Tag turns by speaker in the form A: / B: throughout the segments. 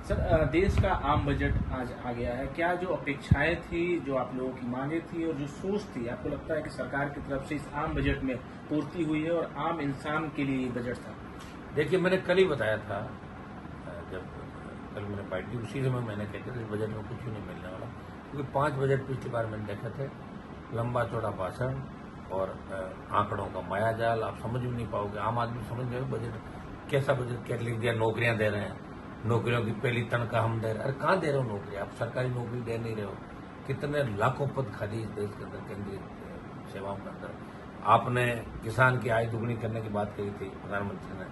A: Sir, देश का आम बजट आज आ गया है। क्या जो अपेक्षाएं थी, जो आप लोगों की मांगे थी और जो सोच थी, आपको लगता है कि सरकार की तरफ से इस आम बजट में पूर्ति हुई है और आम इंसान के लिए ये बजट था?
B: देखिए, मैंने कल ही बताया था, जब कल मैंने पार्टी उसी समय मैंने कहते थे इस बजट में कुछ भी नहीं मिलने वाला, क्योंकि 5 बजट पिछली बार मैंने देखे थे। लंबा चौड़ा भाषण और आंकड़ों का मायाजाल, आप समझ भी नहीं पाओगे। आम आदमी समझ गए बजट कैसा, बजट क्या लिख दिया, नौकरियां दे रहे हैं, नौकरियों की पहली तनख्वाह हम दे रहे हैं। अरे कहाँ दे रहे हो नौकरी? आप सरकारी नौकरी दे नहीं रहे हो। कितने लाखों पद खाली इस देश के अंदर, केंद्रीय सेवाओं के अंदर। आपने किसान की आय दुगनी करने की बात कही थी, प्रधानमंत्री ने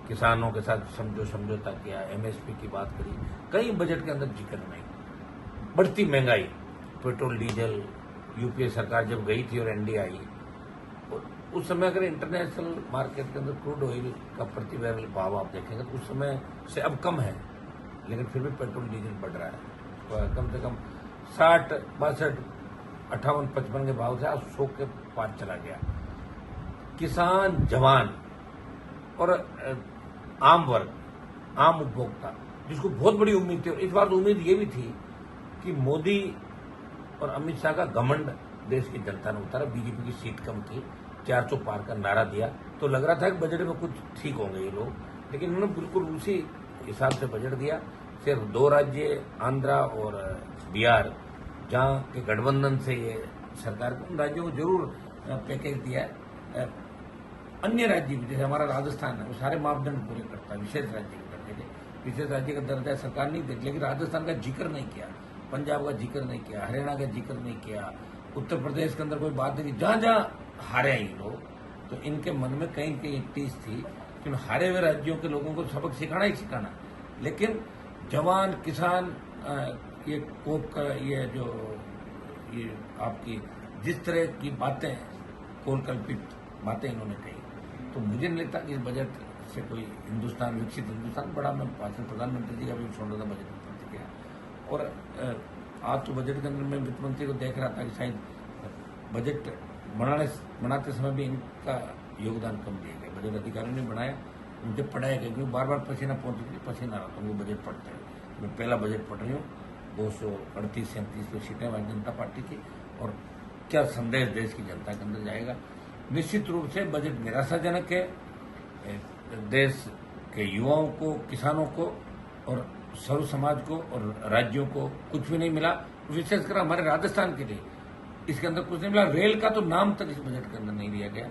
B: किसानों के साथ समझौता किया, एमएसपी की बात करी, कई बजट के अंदर जिक्र नहीं। बढ़ती महंगाई, पेट्रोल डीजल, यूपीए सरकार जब गई थी और एनडीए आई, उस समय अगर इंटरनेशनल मार्केट के अंदर क्रूड ऑयल का प्रति बैरल भाव आप देखेंगे तो उस समय से अब कम है, लेकिन फिर भी पेट्रोल डीजल बढ़ रहा है। कम से कम 60, 62, 58, 55 के भाव से आज 100 के पार चला गया। किसान, जवान और आम वर्ग, आम उपभोक्ता, जिसको बहुत बड़ी उम्मीद थी, और इस बार तो उम्मीद ये भी थी कि मोदी और अमित शाह का घमंड देश की जनता ने उतारा। बीजेपी की सीट कम थी, 400 पार का नारा दिया, तो लग रहा था कि बजट में कुछ ठीक होंगे ये लोग, लेकिन उन्होंने बिल्कुल उसी हिसाब से बजट दिया। सिर्फ 2 राज्य, आंध्रा और बिहार, जहां के गठबंधन से ये सरकार को, उन राज्यों को जरूर पैकेज दिया है। अन्य राज्य भी, जैसे हमारा राजस्थान है, वो सारे मापदंड पूरे करता है, विशेष राज्य का दर्जा, विशेष राज्य का दर्जा सरकार नहीं देती, लेकिन राजस्थान का जिक्र नहीं किया, पंजाब का जिक्र नहीं किया, हरियाणा का जिक्र नहीं किया, उत्तर प्रदेश के अंदर कोई बात नहीं। जहां जहां हारे हैं ये लोग, तो इनके मन में कहीं कहीं एक टीस थी कि हारे हुए राज्यों के लोगों को सबक सिखाना ही सिखाना। लेकिन जवान, किसान, ये कोप का ये आपकी जिस तरह की बातें, कोलकल्पित बातें इन्होंने कही, तो मुझे नहीं लगता कि इस बजट से कोई हिंदुस्तान, विकसित हिंदुस्तान बड़ा। मैं प्रधानमंत्री जी का भी सुन रहा था बजट में प्रतिक्रिया, और आज तो बजट के अंदर मैं वित्त मंत्री को देख रहा था कि शायद बजट बनाते समय भी इनका योगदान कम दिया गया। बजट अधिकारियों ने बनाया, उनसे पढ़ाया गया, क्योंकि बार बार पसीना पसीना आ रहा था, वो बजट पढ़ते हैं। मैं पहला बजट पढ़ रही हूँ, 238-37 सीटें भारतीय जनता पार्टी की, और क्या संदेश देश की जनता के अंदर जाएगा। निश्चित रूप से बजट निराशाजनक है। देश के युवाओं को, किसानों को और सर्व समाज को और राज्यों को कुछ भी नहीं मिला, विशेषकर हमारे राजस्थान के लिए इसके अंदर कुछ नहीं मिला। रेल का तो नाम तक इस बजट के अंदर नहीं दिया गया।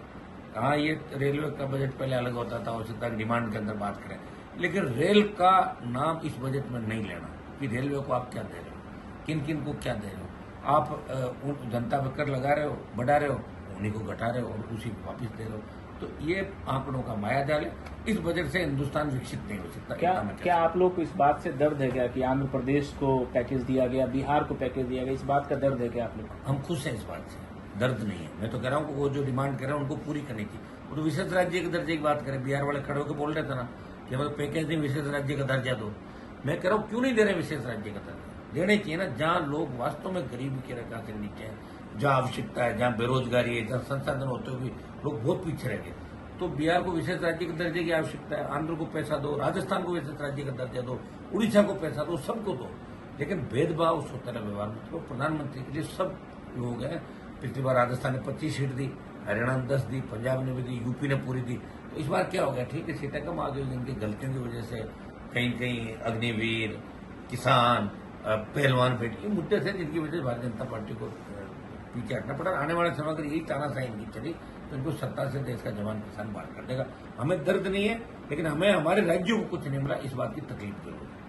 B: हाँ, ये रेलवे का बजट पहले अलग होता था, आवश्यकता की डिमांड के अंदर बात करें, लेकिन रेल का नाम इस बजट में नहीं लेना कि रेलवे को आप क्या दे रहे हो, किन किन को क्या दे रहे हो। आप जनता पर कर लगा रहे हो, बढ़ा रहे हो, उन्हीं को घटा रहे हो और उसी को वापिस दे रहे हो। तो ये आंकड़ों का मायाजाल है। इस बजट से हिंदुस्तान विकसित नहीं हो सकता।
A: क्या आप लोग को इस बात से दर्द है क्या कि आंध्र प्रदेश को पैकेज दिया गया, बिहार को पैकेज दिया गया? इस बात का दर्द है क्या आप लोग?
B: हम खुश हैं इस बात से, दर्द नहीं है। मैं तो कह रहा हूँ वो जो डिमांड कर रहे हैं उनको पूरी करने की। वो तो विशेष राज्य के दर्जे की बात करें, बिहार वाले खड़े होकर बोल रहे थे ना कि हमें पैकेज नहीं, विशेष राज्य का दर्जा दो। मैं कह रहा हूँ क्यों नहीं दे रहे विशेष राज्य का दर्जा? देने चाहिए ना, जहाँ लोग वास्तव में गरीबी की रेखा से नीचे हैं, जहाँ आवश्यकता है, जहाँ बेरोजगारी है, जहाँ संसाधन होते हुए भी लोग बहुत पीछे रह गए। तो बिहार को विशेष राज्य के दर्जे की आवश्यकता है, आंध्र को पैसा दो, राजस्थान को विशेष राज्य का दर्जा दो, उड़ीसा को पैसा दो, सबको दो, लेकिन भेदभाव सोतेला व्यवहार मत करो। प्रधानमंत्री के लिए सब लोग हैं। पिछली बार राजस्थान ने 25 सीट दी, हरियाणा ने 10 दी, पंजाब ने भी दी, यूपी ने पूरी दी। तो इस बार क्या हो गया? ठीक है, सीटें कम आ गई, इनकी गलतियों की वजह से कहीं कहीं अग्निवीर, किसान, पहलवान बेटी, ये मुद्दे थे जिनकी वजह से भारतीय जनता पार्टी को पीछे हटना पड़ा। आने वाले समय अगर यही तानाशाही इनकी चली तो इनको सत्ता से देश का जवान किसान बाहर कर देगा। हमें दर्द नहीं है, लेकिन हमें हमारे राज्यों को कुछ नहीं मिला, इस बात की तकलीफ जरूर है।